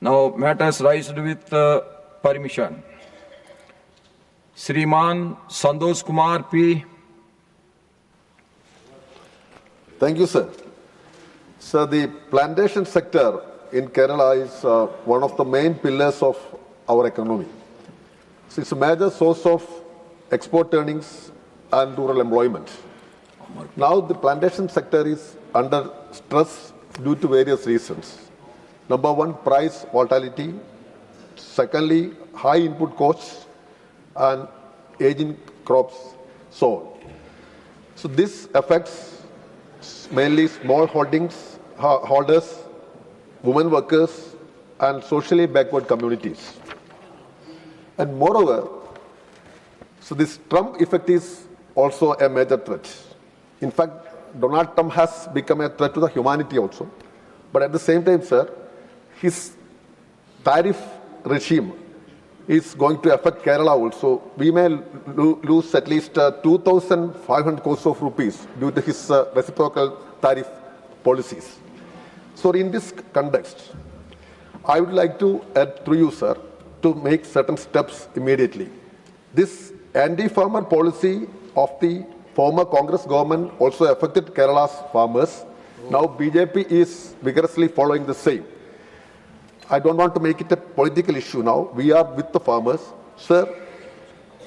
Now matters raised with permission. Shriman Santosh Kumar P. Thank you, sir. So the plantation sector in Kerala is one of the main pillars of our economy. So it's a major source of export earnings and rural employment. Now the plantation sector is under stress due to various reasons. Number one, price volatility. Secondly, high input costs and aging crops sown. So this affects mainly small holders, women workers, and socially backward communities. And moreover, so this Trump effect is also a major threat. In fact, Donald Trump has become a threat to the humanity also. But at the same time, sir, his tariff regime is going to affect Kerala also. We may lose at least 2,500 crores of rupees due to his reciprocal tariff policies. So in this context, I would like to add through you, sir, to make certain steps immediately. This anti-farmer policy of the former Congress government also affected Kerala's farmers. Now BJP is vigorously following the same. I don't want to make it a political issue now. We are with the farmers. Sir,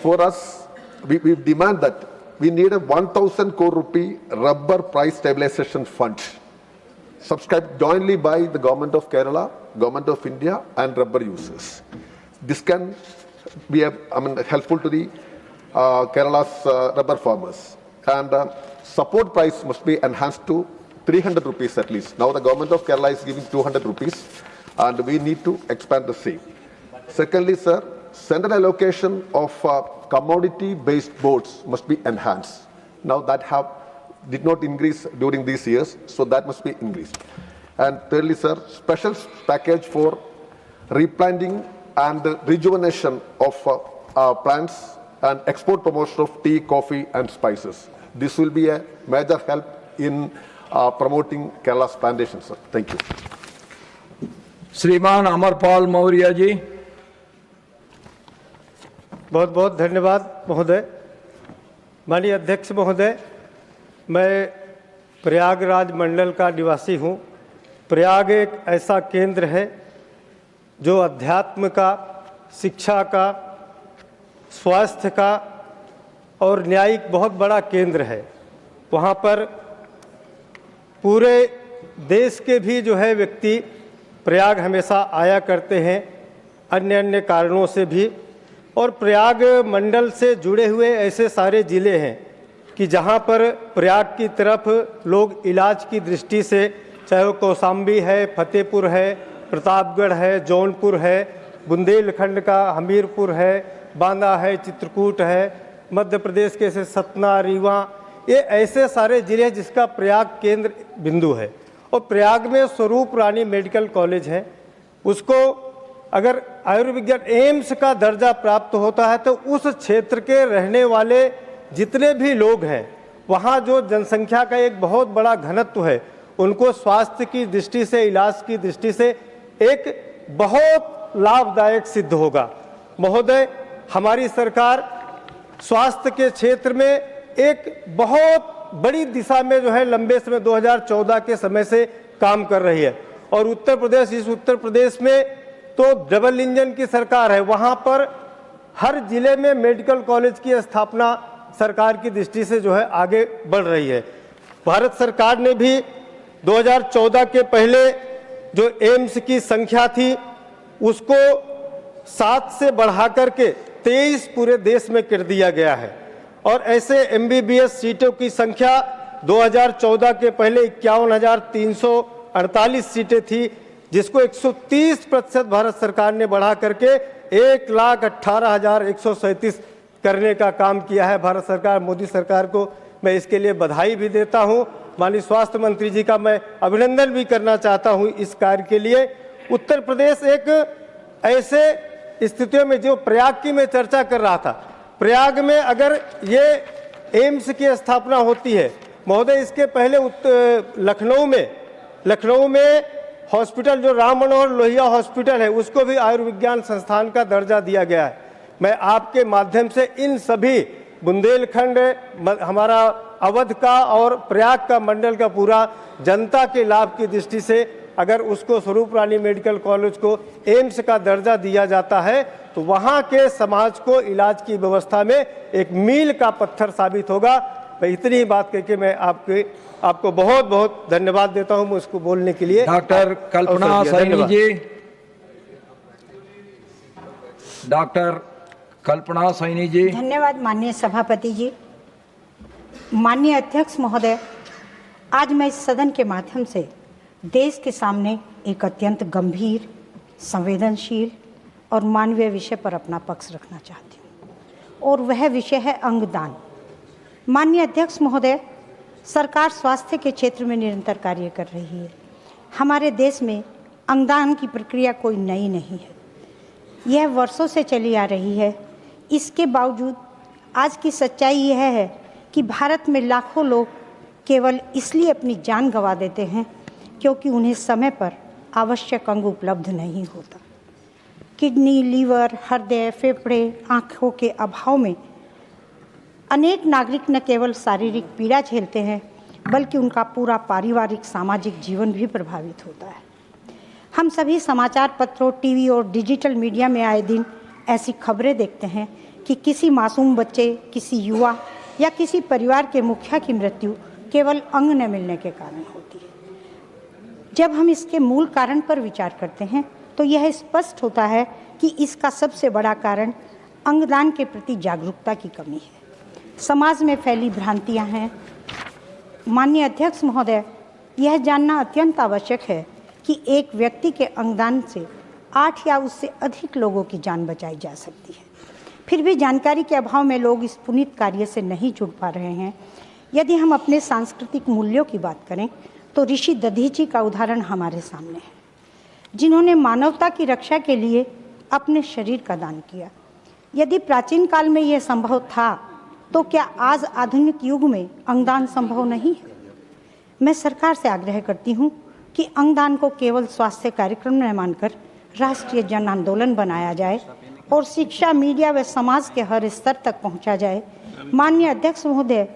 for us, we demand that we need a 1,000 crore rupee rubber price stabilization fund, subscribed jointly by the government of Kerala, government of India, and rubber users. This can be helpful to the Kerala's rubber farmers. And support price must be enhanced to 300 rupees at least. Now the government of Kerala is giving 200 rupees, and we need to expand the same. Secondly, sir, central allocation of commodity-based boards must be enhanced. Now that did not increase during these years, so that must be increased. And thirdly, sir, special package for replanting and rejuvenation of plants and export promotion of tea, coffee, and spices. This will be a major help in promoting Kerala's plantations, sir. Thank you. श्रीमान अमरपाल मौर्य जी। बहुत बहुत धन्यवाद महोदय। माननीय अध्यक्ष महोदय, मैं प्रयागराज मंडल का निवासी हूँ। प्रयाग एक ऐसा केंद्र है जो अध्यात्म का, शिक्षा का, स्वास्थ्य का और न्यायिक बहुत बड़ा केंद्र है। वहाँ पर पूरे देश के भी जो है व्यक्ति प्रयाग हमेशा आया करते हैं, अन्य अन्य कारणों से भी। और प्रयाग मंडल से जुड़े हुए ऐसे सारे ज़िले हैं कि जहाँ पर प्रयाग की तरफ लोग इलाज की दृष्टि से, चाहे वो कौशाम्बी है, फतेहपुर है, प्रतापगढ़ है, जौनपुर है, बुंदेलखंड का हमीरपुर है, बांदा है, चित्रकूट है, मध्य प्रदेश के ऐसे सतना, रीवा, ये ऐसे सारे ज़िले जिसका प्रयाग केंद्र बिंदु है। और प्रयाग में स्वरूप रानी मेडिकल कॉलेज है, उसको अगर आयुर्विज्ञान एम्स का दर्जा प्राप्त होता है तो उस क्षेत्र के रहने वाले जितने भी लोग हैं, वहाँ जो जनसंख्या का एक बहुत बड़ा घनत्व है, उनको स्वास्थ्य की दृष्टि से, इलाज की दृष्टि से एक बहुत लाभदायक सिद्ध होगा। महोदय, हमारी सरकार स्वास्थ्य के क्षेत्र में एक बहुत बड़ी दिशा में जो है लंबे समय 2014 के समय से काम कर रही है। और उत्तर प्रदेश में तो डबल इंजन की सरकार है, वहाँ पर हर जिले में मेडिकल कॉलेज की स्थापना सरकार की दृष्टि से जो है आगे बढ़ रही है। भारत सरकार ने भी 2014 के पहले जो एम्स की संख्या थी उसको 7 से बढ़ा करके 23 पूरे देश में कर दिया गया है। और ऐसे MBBS सीटों की संख्या 2014 के पहले 51,348 सीटें थी, जिसको 130% भारत सरकार ने बढ़ा करके 1,18,137 करने का काम किया है। भारत सरकार, मोदी सरकार को मैं इसके लिए बधाई भी देता हूं। माननीय स्वास्थ्य मंत्री जी का मैं अभिनंदन भी करना चाहता हूं इस कार्य के लिए। उत्तर प्रदेश एक ऐसे स्थितियों में, जो प्रयाग की मैं चर्चा कर रहा था, प्रयाग में अगर ये एम्स की स्थापना होती है महोदय, इसके पहले लखनऊ में हॉस्पिटल जो राम मनोहर लोहिया हॉस्पिटल है उसको भी आयुर्विज्ञान संस्थान का दर्जा दिया गया है। मैं आपके माध्यम से इन सभी बुंदेलखंड, हमारा अवध का और प्रयाग का मंडल का पूरा जनता के लाभ की दृष्टि से अगर उसको स्वरूप रानी मेडिकल कॉलेज को एम्स का दर्जा दिया जाता है तो वहाँ के समाज को इलाज की व्यवस्था में एक मील का पत्थर साबित होगा। मैं इतनी ही बात करके मैं आपको बहुत बहुत धन्यवाद देता हूँ मुझको बोलने के लिए। डॉक्टर कल्पना अवसर दिया। सैनी धन्यवाद। जी, डॉक्टर कल्पना सैनी जी। धन्यवाद माननीय सभापति जी। माननीय अध्यक्ष महोदय, आज मैं इस सदन के माध्यम से देश के सामने एक अत्यंत गंभीर, संवेदनशील और मानवीय विषय पर अपना पक्ष रखना चाहती हूँ और वह विषय है अंगदान। माननीय अध्यक्ष महोदय, सरकार स्वास्थ्य के क्षेत्र में निरंतर कार्य कर रही है। हमारे देश में अंगदान की प्रक्रिया कोई नई नहीं है, यह वर्षों से चली आ रही है। इसके बावजूद आज की सच्चाई यह है कि भारत में लाखों लोग केवल इसलिए अपनी जान गंवा देते हैं क्योंकि उन्हें समय पर आवश्यक अंग उपलब्ध नहीं होता। किडनी, लीवर, हृदय, फेफड़े, आँखों के अभाव में अनेक नागरिक न केवल शारीरिक पीड़ा झेलते हैं बल्कि उनका पूरा पारिवारिक सामाजिक जीवन भी प्रभावित होता है। हम सभी समाचार पत्रों, टीवी और डिजिटल मीडिया में आए दिन ऐसी खबरें देखते हैं कि किसी मासूम बच्चे, किसी युवा या किसी परिवार के मुखिया की मृत्यु केवल अंग न मिलने के कारण होती है। जब हम इसके मूल कारण पर विचार करते हैं तो यह स्पष्ट होता है कि इसका सबसे बड़ा कारण अंगदान के प्रति जागरूकता की कमी है। समाज में फैली भ्रांतियां हैं। माननीय अध्यक्ष महोदय, यह जानना अत्यंत आवश्यक है कि एक व्यक्ति के अंगदान से 8 या उससे अधिक लोगों की जान बचाई जा सकती है। फिर भी जानकारी के अभाव में लोग इस पुनीत कार्य से नहीं जुड़ पा रहे हैं। यदि हम अपने सांस्कृतिक मूल्यों की बात करें तो ऋषि दधीची का उदाहरण हमारे सामने है, जिन्होंने मानवता की रक्षा के लिए अपने शरीर का दान किया। यदि प्राचीन काल में यह संभव था तो क्या आज आधुनिक युग में अंगदान संभव नहीं है? मैं सरकार से आग्रह करती हूँ कि अंगदान को केवल स्वास्थ्य कार्यक्रम न मानकर राष्ट्रीय जन आंदोलन बनाया जाए और शिक्षा, मीडिया व समाज के हर स्तर तक पहुँचा जाए। माननीय अध्यक्ष महोदय,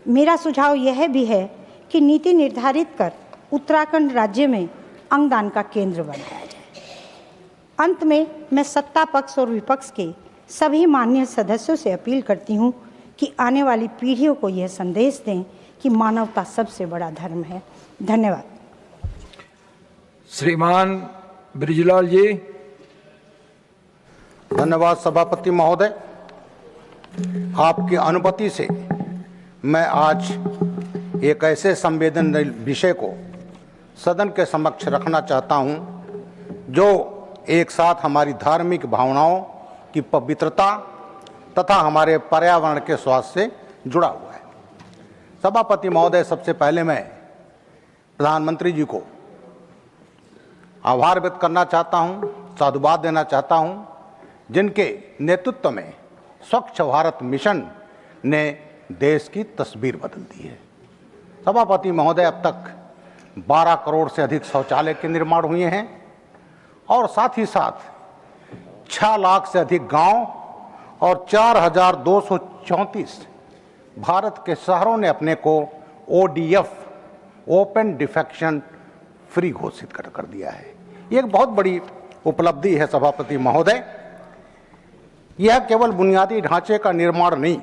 मेरा सुझाव यह भी है कि नीति निर्धारित कर उत्तराखंड राज्य में अंगदान का केंद्र बनाया जाए। अंत में मैं सत्ता पक्ष और विपक्ष के सभी माननीय सदस्यों से अपील करती हूँ कि आने वाली पीढ़ियों को यह संदेश दें कि मानवता सबसे बड़ा धर्म है। धन्यवाद। श्रीमान ब्रिजलाल जी। धन्यवाद सभापति महोदय, आपकी अनुमति से मैं आज एक ऐसे संवेदनशील विषय को सदन के समक्ष रखना चाहता हूं जो एक साथ हमारी धार्मिक भावनाओं की पवित्रता तथा हमारे पर्यावरण के स्वास्थ्य से जुड़ा हुआ है। सभापति महोदय, सबसे पहले मैं प्रधानमंत्री जी को आभार व्यक्त करना चाहता हूं, साधुवाद देना चाहता हूं, जिनके नेतृत्व में स्वच्छ भारत मिशन ने देश की तस्वीर बदल दी है। सभापति महोदय, अब तक 12 करोड़ से अधिक शौचालय के निर्माण हुए हैं और साथ ही साथ 6 लाख से अधिक गांव और 4,234 भारत के शहरों ने अपने को ODF, ओपन डिफेक्शन फ्री घोषित कर दिया है। ये एक बहुत बड़ी उपलब्धि है सभापति महोदय। यह केवल बुनियादी ढांचे का निर्माण नहीं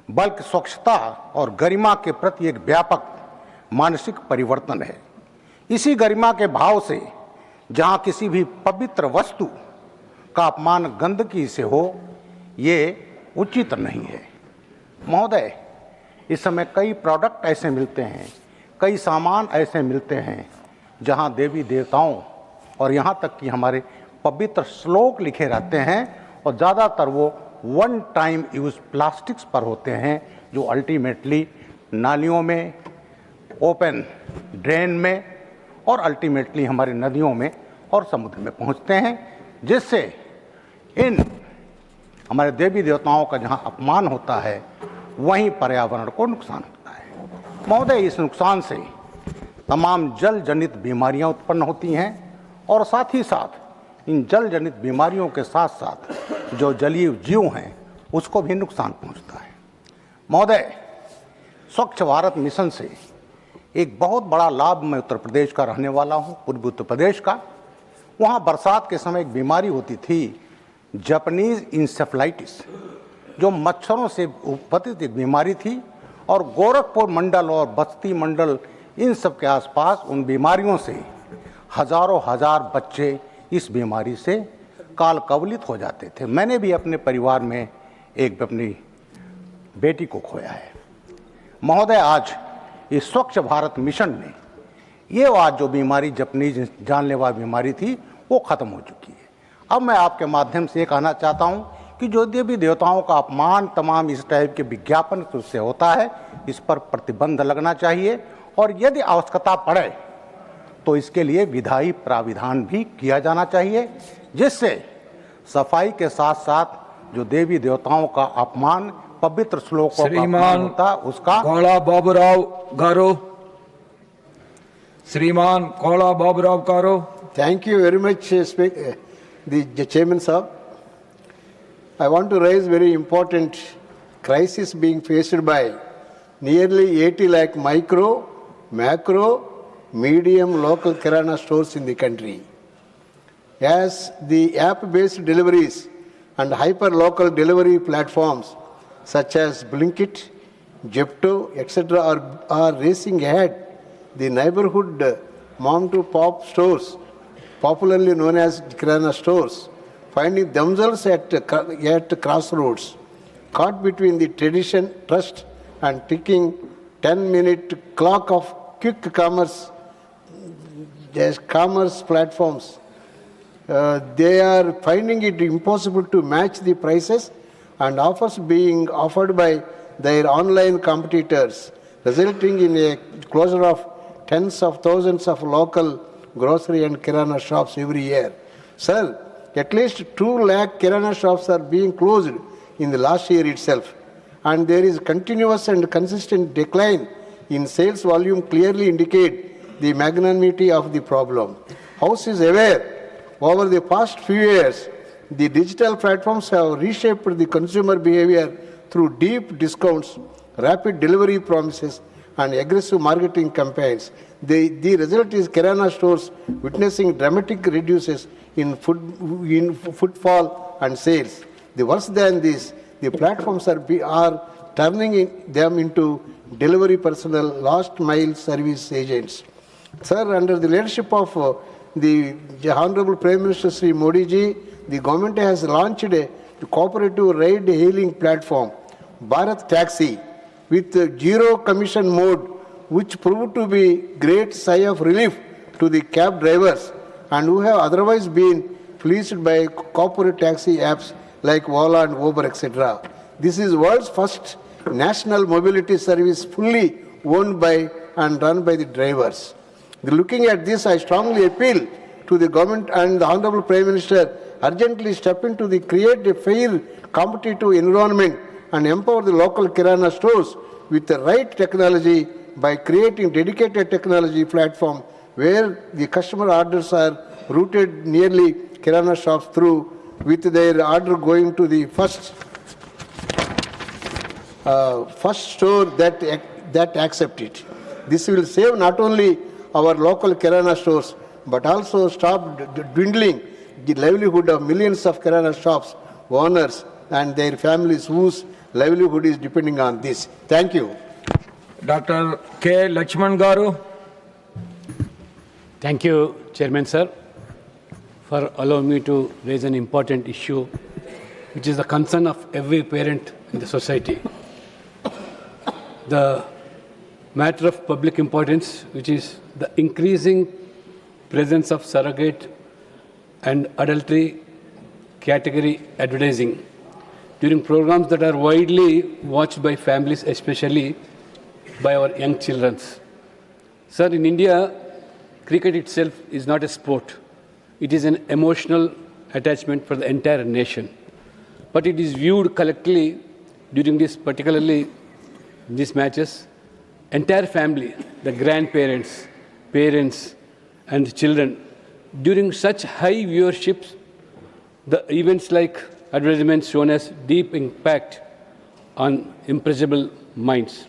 बल्कि स्वच्छता और गरिमा के प्रति एक व्यापक मानसिक परिवर्तन है। इसी गरिमा के भाव से जहां किसी भी पवित्र वस्तु का अपमान गंदगी से हो, ये उचित नहीं है। महोदय, इस समय कई प्रोडक्ट ऐसे मिलते हैं, कई सामान ऐसे मिलते हैं जहां देवी देवताओं और यहाँ तक कि हमारे पवित्र श्लोक लिखे रहते हैं और ज़्यादातर वो 1 टाइम यूज प्लास्टिक्स पर होते हैं जो अल्टीमेटली नालियों में, ओपन ड्रेन में और अल्टीमेटली हमारे नदियों में और समुद्र में पहुंचते हैं, जिससे इन हमारे देवी देवताओं का जहां अपमान होता है वहीं पर्यावरण को नुकसान होता है। महोदय, इस नुकसान से तमाम जल जनित बीमारियां उत्पन्न होती हैं और साथ ही साथ इन जल जनित बीमारियों के साथ साथ जो जलीय जीव हैं उसको भी नुकसान पहुंचता है। महोदय, स्वच्छ भारत मिशन से एक बहुत बड़ा लाभ, मैं उत्तर प्रदेश का रहने वाला हूं, पूर्वी उत्तर प्रदेश का। वहाँ बरसात के समय एक बीमारी होती थी, जापानीज इंसेफ्लाइटिस, जो मच्छरों से उत्पत्ति एक बीमारी थी और गोरखपुर मंडल और बस्ती मंडल इन सब के आसपास उन बीमारियों से हजारों हजार बच्चे इस बीमारी से काल कवलित हो जाते थे। मैंने भी अपने परिवार में एक अपनी बेटी को खोया है। महोदय, आज इस स्वच्छ भारत मिशन ने ये आज जो बीमारी जापानीज जानलेवा बीमारी थी वो खत्म हो चुकी है। अब मैं आपके माध्यम से ये कहना चाहता हूँ कि जो देवी देवताओं का अपमान तमाम इस टाइप के विज्ञापन से होता है, इस पर प्रतिबंध लगना चाहिए और यदि आवश्यकता पड़े तो इसके लिए विधायी प्राविधान भी किया जाना चाहिए, जिससे सफाई के साथ साथ जो देवी देवताओं का अपमान, पवित्र श्लोकों का अपमान होता उसका कोला बाबूराव गारो, श्रीमान Cola Baburao Garo. Thank you very much, the Chairman Sahab. I want to raise very important crisis being faced by nearly 80 lakh micro, macro, medium local kirana stores in the country. As the app-based deliveries and hyper-local delivery platforms such as Blinkit, Jepto, etc. are racing ahead, the neighborhood mom-to-pop stores, popularly known as kirana stores, finding themselves at crossroads, caught between the tradition, trust, and ticking 10-minute clock of quick commerce platforms. They are finding it impossible to match the prices and offers being offered by their online competitors, resulting in a closure of tens of thousands of local grocery and kirana shops every year. Sir, at least 2 lakh kirana shops are being closed in the last year itself, and there is continuous and consistent decline in sales volume clearly indicate the magnanimity of the problem. House is aware, over the past few years, the digital platforms have reshaped the consumer behavior through deep discounts, rapid delivery promises, and aggressive marketing campaigns. The result is kirana stores witnessing dramatic reduces in footfall and sales. The worse than this, the platforms are turning them into delivery personnel, last mile service agents. Sir, under the leadership of the Honorable Prime Minister Sri Modi ji, the government has launched a cooperative ride-hailing platform, Bharat Taxi, with zero commission mode, which proved to be great sigh of relief to the cab drivers and who have otherwise been fleeced by corporate taxi apps like Ola and Uber, etc. This is world's first national mobility service fully owned by and run by the drivers. Looking at this, I strongly appeal to the government and the Honorable Prime Minister urgently step in to create a fair, competitive environment and empower the local kirana stores with the right technology by creating dedicated technology platform where the customer orders are routed nearly kirana shops through, with their order going to the first store that accept it. This will save not only our local kirana stores but also stop dwindling the livelihood of millions of kirana shops owners and their families whose livelihood is depending on this. Thank you. Dr. K. Lakshman Garu. Thank you, Chairman Sir, for allowing me to raise an important issue, which is the concern of every parent in the society. The matter of public importance, which is the increasing presence of surrogate and adultery category advertising during programs that are widely watched by families, especially by our young children. Sir, in India, cricket itself is not a sport. It is an emotional attachment for the entire nation. But it is viewed collectively during this, particularly these matches, entire family, the grandparents, parents, and children. During such high viewerships, the events like advertisements shown as deep impact on impressible minds.